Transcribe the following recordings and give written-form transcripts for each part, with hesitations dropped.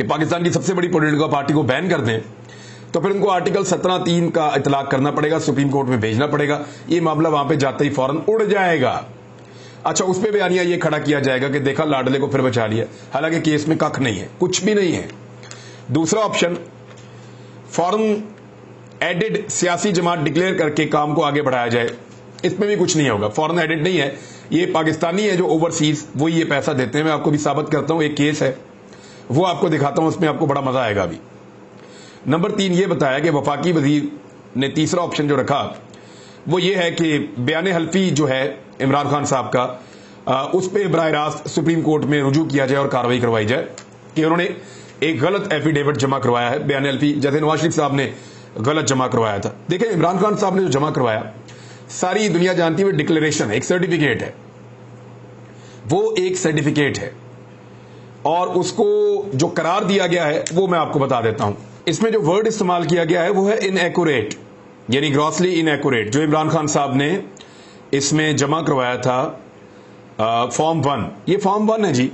کہ پاکستان کی سب سے بڑی پولیٹیکل پارٹی کو بین کر دیں تو پھر ان کو آرٹیکل 17(3) کا اطلاق کرنا پڑے گا, سپریم کورٹ میں بھیجنا پڑے گا. یہ معاملہ وہاں پہ جاتے ہی فوراً اڑ جائے گا. اچھا, اس پہ بیانیہ یہ کھڑا کیا جائے گا کہ دیکھا لاڈلے کو پھر بچا لیا, حالانکہ کیس میں ککھ نہیں ہے, کچھ بھی نہیں ہے. دوسرا آپشن, فوراً ایڈڈ سیاسی جماعت ڈکلیئر کر کے کام کو آگے بڑھایا جائے. اس میں بھی کچھ نہیں ہوگا, فوراً ایڈڈ نہیں ہے, یہ پاکستانی ہے جو اوورسیز وہ یہ پیسہ دیتے ہیں. میں آپ کو بھی ثابت کرتا ہوں, ایک کیس ہے وہ آپ کو دکھاتا ہوں, اس میں آپ کو بڑا مزہ آئے گا. ابھی نمبر 3 یہ بتایا کہ وفاقی وزیر نے تیسرا آپشن جو رکھا وہ یہ ہے کہ بیان حلفی جو ہے عمران خان صاحب کا, اس پہ براہ راست سپریم کورٹ میں رجوع کیا جائے اور کارروائی کروائی جائے کہ انہوں نے ایک غلط ایفیڈیوٹ جمع کروایا ہے. بیان حلفی جیسے نواز شریف صاحب نے غلط جمع کروایا تھا. دیکھیں, عمران خان صاحب نے جو جمع کروایا ساری دنیا جانتی ہے, ڈکلیریشن ہے, ایک سرٹیفکیٹ ہے, وہ ایک سرٹیفکیٹ ہے, اور اس کو جو قرار دیا گیا ہے وہ میں آپ کو بتا دیتا ہوں. اس میں جو ورڈ استعمال کیا گیا ہے وہ ہے ان ایکوریٹ, یعنی گراسلی ان ایکوریٹ. جو عمران خان صاحب نے اس میں جمع کروایا تھا فارم 1, یہ فارم 1 ہے جی,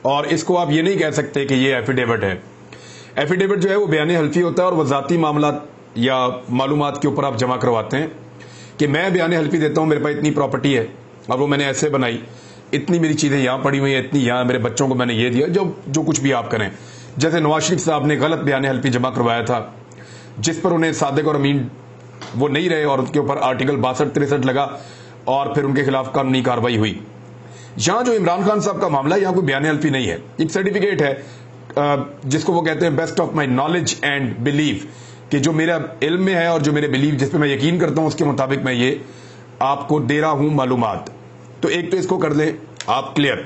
اور اس کو آپ یہ نہیں کہہ سکتے کہ یہ ایفیڈیوٹ ہے. ایفیڈیوٹ جو ہے وہ بیان حلفی ہوتا ہے, اور وہ ذاتی معاملات یا معلومات کے اوپر آپ جمع کرواتے ہیں کہ میں بیان حلفی دیتا ہوں, میرے پاس اتنی پراپرٹی ہے اور وہ میں نے ایسے بنائی, اتنی میری چیزیں یہاں پڑی ہوئی ہیں, اتنی یہاں, میرے بچوں کو میں نے یہ دیا, جو کچھ بھی آپ کریں. جیسے نواز شریف صاحب نے غلط بیان حلفی جمع کروایا تھا جس پر انہیں صادق اور امین وہ نہیں رہے, اور ان کے اوپر آرٹیکل 62-63 لگا اور پھر ان کے خلاف قانونی کاروائی ہوئی. یہاں جو عمران خان صاحب کا معاملہ ہے, یہاں کوئی بیان حلفی نہیں ہے, ایک سرٹیفکیٹ ہے جس کو وہ کہتے ہیں best of my knowledge and belief, کہ جو میرا علم میں ہے اور جو میرے بلیف جس پہ میں یقین کرتا ہوں اس کے مطابق میں یہ آپ کو دے رہا ہوں معلومات. تو ایک تو اس کو کر لیں آپ کلیئر.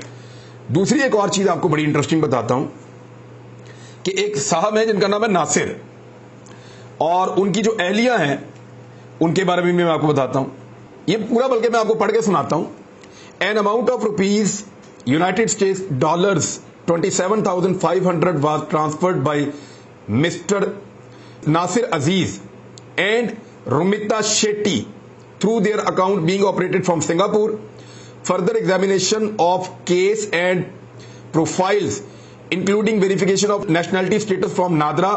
دوسری ایک اور چیز آپ کو بڑی انٹرسٹنگ بتاتا ہوں کہ ایک صاحب ہیں جن کا نام ہے ناصر, اور ان کی جو اہلیہ ہیں ان کے بارے میں میں آپ کو بتاتا ہوں. یہ پورا بلکہ میں آپ کو پڑھ کے سناتا ہوں. An amount of rupees United States dollars 27,500 was transferred by Mr. Nasir Aziz and Rumita Shetty through their account being operated from Singapore. Further examination of case and profiles including verification of nationality status from Nadra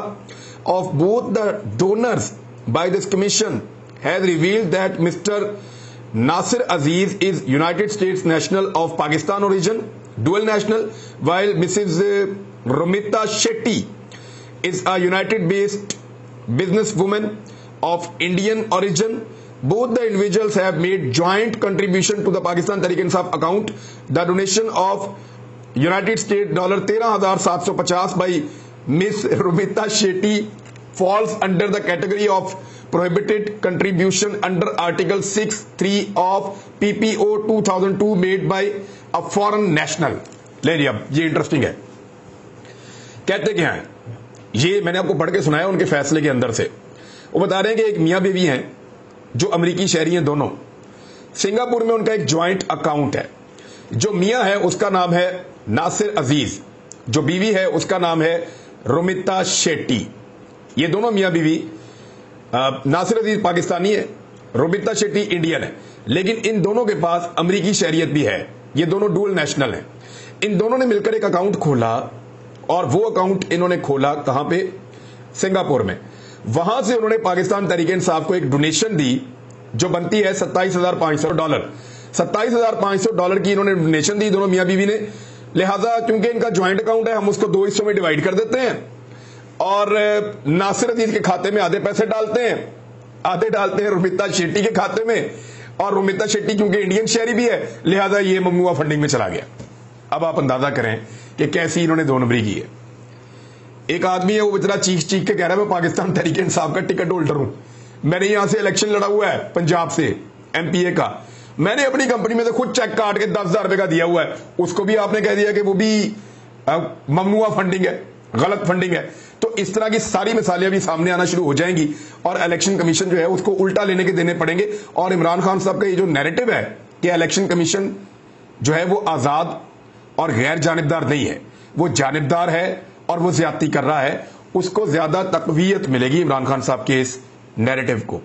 of both the donors by this commission has revealed that Mr. Nasir Aziz is United States national of Pakistan origin, dual national, while Mrs. Rumita Shetty is a United-based businesswoman of Indian origin. Both the individuals have made joint contribution to the Pakistan Tehreek-e-Insaf account. The donation of United States $13,750 by Ms. Rumita Shetty falls under the category of prohibited contribution under Article 6(3) of PPO 2002 made by a foreign national. لے لیا, یہ interesting ہے. کہتے کیا ہیں, یہ میں نے آپ کو پڑھ کے سنایا ان کے فیصلے کے اندر سے. وہ بتا رہے ہیں کہ ایک میاں بیوی ہیں جو امریکی شہری ہیں دونوں. سنگاپور میں ان کا ایک جوائنٹ اکاؤنٹ ہے. جو میاں ہے اس کا نام ہے ناصر عزیز, جو بیوی ہے اس کا نام ہے رومیتا شیٹی. یہ دونوں میاں بیوی, ناصر عزیز پاکستانی ہے, رومیتا شیٹی انڈین ہے, لیکن ان دونوں کے پاس امریکی شہریت بھی ہے. یہ دونوں ڈول نیشنل ہیں. ان دونوں نے مل کر ایک اکاؤنٹ کھولا, اور وہ اکاؤنٹ انہوں نے کھولا کہاں پہ, سنگاپور میں. وہاں سے انہوں نے پاکستان تحریک انصاف کو ایک ڈونیشن دی جو بنتی ہے $27,500. $27,500 کی انہوں نے ڈونیشن دی دونوں میاں بیوی نے. لہذا کیونکہ ان کا جوائنٹ اکاؤنٹ ہے, ہم اس کو 2 حصوں میں ڈیوائڈ کر دیتے ہیں, اور ناصر عزیز کے کھاتے میں آدھے پیسے ڈالتے ہیں, آدھے ڈالتے ہیں رومیتا شیٹی کے کھاتے میں, اور رومیتا شیٹی کیونکہ انڈین شہری بھی ہے لہذا یہ ممنوعہ فنڈنگ میں چلا گیا. اب آپ اندازہ کریں کہ کیسی انہوں نے 2 نمبری کی ہے. ایک آدمی ہے وہ بیچارہ چیخ چیخ کے کہہ رہا ہے میں پاکستان تحریک انصاف کا ٹکٹ ہولڈر ہوں, میں نے یہاں سے الیکشن لڑا ہوا ہے پنجاب سے MP A کا, میں نے اپنی کمپنی میں سے خود چیک کاٹ کے 10,000 روپے کا دیا ہوا ہے, اس کو بھی آپ نے کہہ دیا کہ وہ بھی ممنوعہ فنڈنگ ہے, غلط فنڈنگ ہے. تو اس طرح کی ساری مثالیں بھی سامنے آنا شروع ہو جائیں گی, اور الیکشن کمیشن جو ہے اس کو الٹا لینے کے دینے پڑیں گے. اور عمران خان صاحب کا یہ جو نیریٹو ہے کہ الیکشن کمیشن جو ہے وہ آزاد اور غیر جانبدار نہیں ہے, وہ جانبدار ہے اور وہ زیادتی کر رہا ہے, اس کو زیادہ تقویت ملے گی عمران خان صاحب کے اس نیریٹو کو.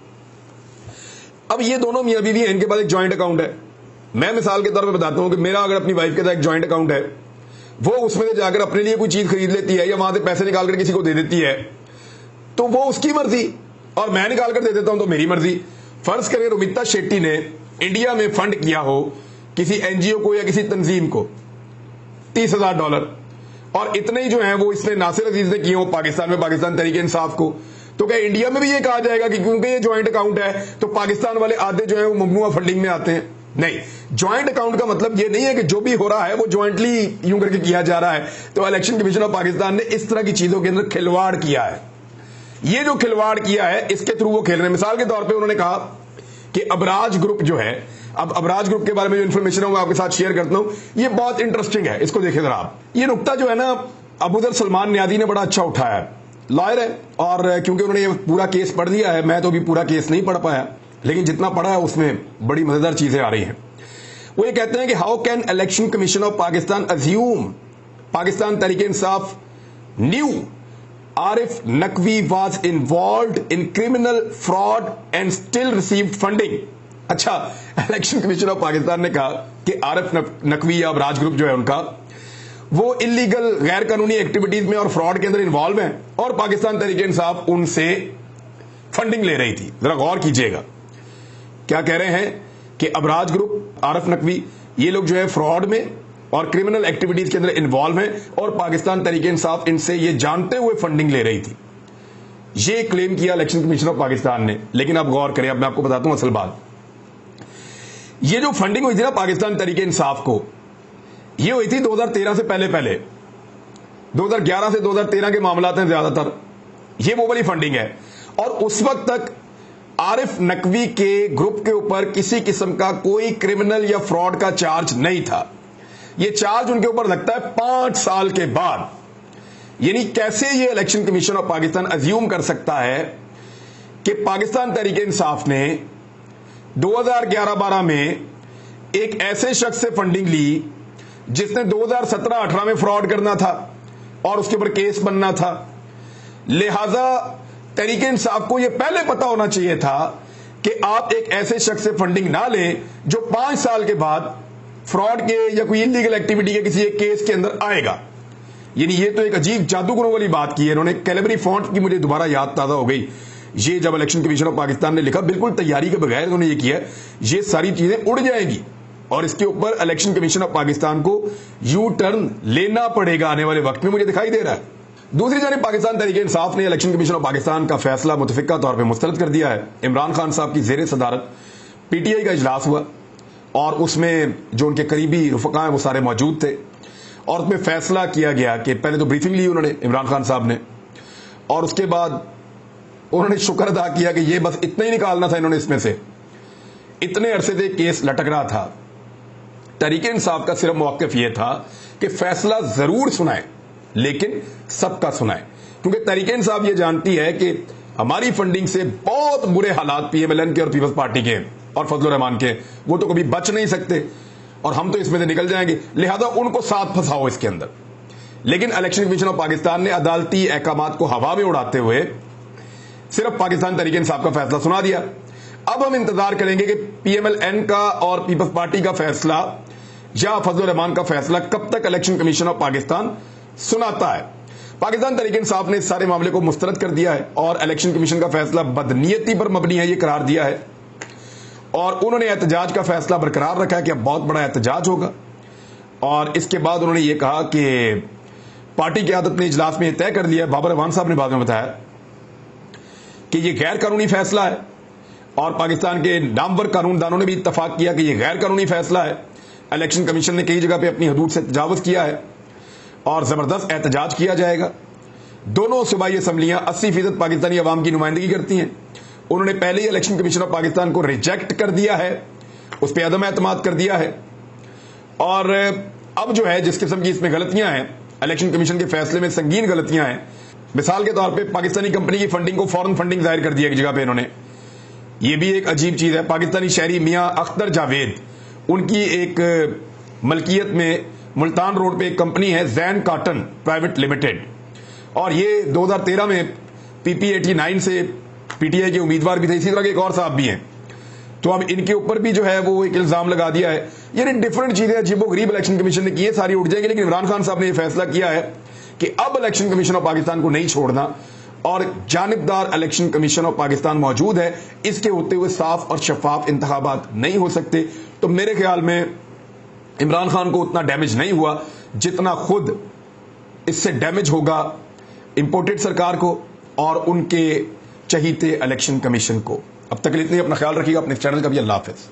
اب یہ دونوں میاں بیوی ہیں, ان کے پاس ایک جوائنٹ اکاؤنٹ ہے. میں مثال کے طور پہ بتاتا ہوں کہ میرا اگر اپنی وائف کے ساتھ ایک جوائنٹ اکاؤنٹ ہے وہ اس میں سے جا کر اپنے لیے کوئی چیز خرید لیتی ہے یا وہاں سے پیسے نکال کر کسی کو دے دیتی ہے تو وہ اس کی مرضی، اور میں نکال کر دے دیتا ہوں تو میری مرضی۔ فرض کریں رومیتا شیٹی نے انڈیا میں فنڈ کیا ہو کسی این جی او کو یا کسی تنظیم کو $30,000، اور اتنے ہی جو ہیں وہ اس نے ناصر عزیز نے کیے ہوں پاکستان میں پاکستان تحریک انصاف کو، تو کیا انڈیا میں بھی یہ کہا جائے گا کہ کیونکہ یہ جوائنٹ اکاؤنٹ ہے تو پاکستان والے آدھے جو ہیں وہ ممنوعہ فنڈنگ میں آتے ہیں؟ نہیں، جوائنٹ اکاؤنٹ کا مطلب یہ نہیں ہے کہ جو بھی ہو رہا ہے وہ جوائنٹلی یوں کر کے کیا جا رہا ہے۔ تو الیکشن کمیشن آف پاکستان نے اس طرح کی چیزوں کے اندر کھلواڑ کیا ہے۔ یہ جو کھلواڑ کیا ہے اس کے تھرو وہ کھیل رہے ہیں۔ مثال کے طور پہ انہوں نے کہا کہ ابراج گروپ جو ہے، اب ابراج گروپ کے بارے میں جو انفارمیشن ہے وہ آپ کے ساتھ شیئر کرتا ہوں، یہ بہت انٹرسٹنگ ہے، اس کو دیکھیں ذرا آپ۔ یہ نقطہ جو ہے نا ابوذر سلمان نیادی نے بڑا اچھا اٹھایا ہے، لائر ہے، اور کیونکہ انہوں نے یہ پورا کیس پڑھ لیا ہے، میں تو ابھی پورا کیس نہیں پڑھ پایا، لیکن جتنا پڑھا ہے اس میں بڑی مزیدار چیزیں آ رہی ہیں۔ وہ یہ کہتے ہیں کہ how can election commission of Pakistan assume Pakistan Tehreek Insaf new Arif Naqvi was involved in criminal fraud and still received funding. اچھا، الیکشن کمیشن آف پاکستان نے کہا کہ عارف نقوی یا ابراج گروپ جو ہے ان کا وہ انلیگل غیر قانونی ایکٹیویٹیز میں اور فراڈ کے اندر انوالو ہیں، اور پاکستان تحریک انصاف ان سے فنڈنگ لے رہی تھی۔ ذرا غور کیجئے گا، کیا کہہ رہے ہیں کہ ابراج گروپ، عارف نقوی، یہ لوگ جو ہے فراڈ میں اور کرمنل ایکٹیویٹیز کے اندر انوالو ہیں، اور پاکستان تحریک انصاف ان سے یہ جانتے ہوئے فنڈنگ لے رہی تھی۔ یہ کلیم کیا الیکشن کمیشن آف پاکستان نے۔ لیکن اب غور کریں، اب میں آپ کو بتاتا ہوں اصل بات۔ یہ جو فنڈنگ ہوئی تھی نا پاکستان تحریک انصاف کو، یہ ہوئی تھی 2013 سے پہلے 2011 سے 2013 کے معاملات ہیں زیادہ تر، یہ وہ والی فنڈنگ ہے، اور اس وقت تک عارف نقوی کے گروپ کے اوپر کسی قسم کا کوئی کرمنل یا فراڈ کا چارج نہیں تھا۔ یہ چارج ان کے اوپر لگتا ہے 5 سال کے بعد۔ یعنی کیسے یہ election commission of Pakistan assume کر سکتا ہے کہ پاکستان تحریک انصاف نے 2011-12 میں ایک ایسے شخص سے فنڈنگ لی جس نے 2017-18 میں فراڈ کرنا تھا اور اس کے اوپر کیس بننا تھا، لہذا تحریک انصاف کو یہ پہلے پتا ہونا چاہیے تھا کہ آپ ایک ایسے شخص سے فنڈنگ نہ لیں جو 5 سال کے بعد فراڈ کے یا کوئی انلیگل ایکٹیویٹی کے کسی ایک کیس کے اندر آئے گا۔ یعنی یہ تو ایک عجیب جادوگروں والی بات کی ہے انہوں نے۔ کیلیبری فونٹ کی مجھے دوبارہ یاد تازہ ہو گئی، یہ جب الیکشن کمیشن آف پاکستان نے لکھا، بالکل تیاری کے بغیر انہوں نے یہ کیا، یہ ساری چیزیں اڑ جائیں گی اور اس کے اوپر الیکشن کمیشن آف پاکستان کو یو ٹرن لینا پڑے گا آنے والے وقت میں، مجھے دکھائی دے رہا ہے۔ دوسری جانب پاکستان تحریک انصاف نے الیکشن کمیشن آف پاکستان کا فیصلہ متفقہ طور پہ مسترد کر دیا ہے۔ عمران خان صاحب کی زیر صدارت پی ٹی آئی کا اجلاس ہوا، اور اس میں جو ان کے قریبی رفقا ہیں وہ سارے موجود تھے، اور اس میں فیصلہ کیا گیا کہ پہلے تو بریفنگ لی انہوں نے، عمران خان صاحب نے، اور اس کے بعد انہوں نے شکر ادا کیا کہ یہ بس اتنا ہی نکالنا تھا انہوں نے، اس میں سے اتنے عرصے سے کیس لٹک رہا تھا۔ تحریک انصاف کا صرف موقف یہ تھا کہ فیصلہ ضرور سنائیں لیکن سب کا سنائیں، کیونکہ تحریک انصاف یہ جانتی ہے کہ ہماری فنڈنگ سے بہت برے حالات پی ایم ایل این کے اور پیپلز پارٹی کے اور فضل الرحمان کے، وہ تو کبھی بچ نہیں سکتے اور ہم تو اس میں سے نکل جائیں گے، لہذا ان کو ساتھ پھنساؤ اس کے اندر۔ لیکن الیکشن کمیشن آف پاکستان نے عدالتی احکامات کو ہوا میں اڑاتے ہوئے صرف پاکستان تحریک انصاف کا فیصلہ سنا دیا۔ اب ہم انتظار کریں گے کہ پی ایم ایل این کا اور پیپلز پارٹی کا فیصلہ یا فضل الرحمان کا فیصلہ کب تک الیکشن کمیشن آف پاکستان سناتا ہے۔ پاکستان تحریک انصاف نے اس سارے معاملے کو مسترد کر دیا ہے اور الیکشن کمیشن کا فیصلہ بدنیتی پر مبنی ہے یہ قرار دیا ہے، اور انہوں نے احتجاج کا فیصلہ برقرار رکھا ہے کہ اب بہت بڑا احتجاج ہوگا۔ اور اس کے بعد انہوں نے یہ کہا کہ پارٹی قیادت نے اجلاس میں یہ طے کر لیا، بابر اعوان صاحب نے بعد میں بتایا کہ یہ غیر قانونی فیصلہ ہے، اور پاکستان کے نامور قانون دانوں نے بھی اتفاق کیا کہ یہ غیر قانونی فیصلہ ہے۔ الیکشن کمیشن نے کئی جگہ پہ اپنی حدود سے تجاوز کیا ہے اور زبردست احتجاج کیا جائے گا۔ دونوں صوبائی اسمبلیاں 80% پاکستانی عوام کی نمائندگی کرتی ہیں، انہوں نے پہلے ہی الیکشن کمیشن آف پاکستان کو ریجیکٹ کر دیا ہے، اس پہ عدم اعتماد کر دیا ہے، اور اب جو ہے جس قسم کی اس میں غلطیاں ہیں، الیکشن کمیشن کے فیصلے میں سنگین غلطیاں ہیں۔ مثال کے طور پہ پاکستانی کمپنی کی فنڈنگ کو فوراً فنڈنگ ظاہر کر دیا ایک جگہ پہ انہوں نے، یہ بھی ایک عجیب چیز ہے۔ پاکستانی شہری میاں اختر جاوید، ان کی ایک ملکیت میں ملتان روڈ پہ ایک کمپنی ہے زین کاٹن پرائیویٹ لمیٹڈ، اور یہ 2013 میں پی پی 89 سے پی ٹی آئی کے امیدوار بھی تھے، اسی طرح کے ایک اور صاحب بھی ہیں۔ تو اب ان کے اوپر بھی جو ہے وہ ایک الزام لگا دیا ہے یہ ڈفرنٹ چیزیں عجیب و غریب الیکشن کمیشن نے کی ہے، ساری اٹھ جائیں گی، لیکن عمران خان صاحب نے یہ فیصلہ کیا ہے کہ اب الیکشن کمیشن آف پاکستان کو نہیں چھوڑنا اور جانبدار الیکشن کمیشن آف پاکستان موجود ہے، اس کے ہوتے ہوئے صاف اور شفاف انتخابات نہیں ہو سکتے۔ تو میرے خیال میں عمران خان کو اتنا ڈیمیج نہیں ہوا جتنا خود اس سے ڈیمیج ہوگا امپورٹڈ سرکار کو اور ان کے چہیتے الیکشن کمیشن کو۔ اب تک کے لیے اتنی، اپنا خیال رکھیے گا، اپنے چینل کا بھی۔ اللہ حافظ۔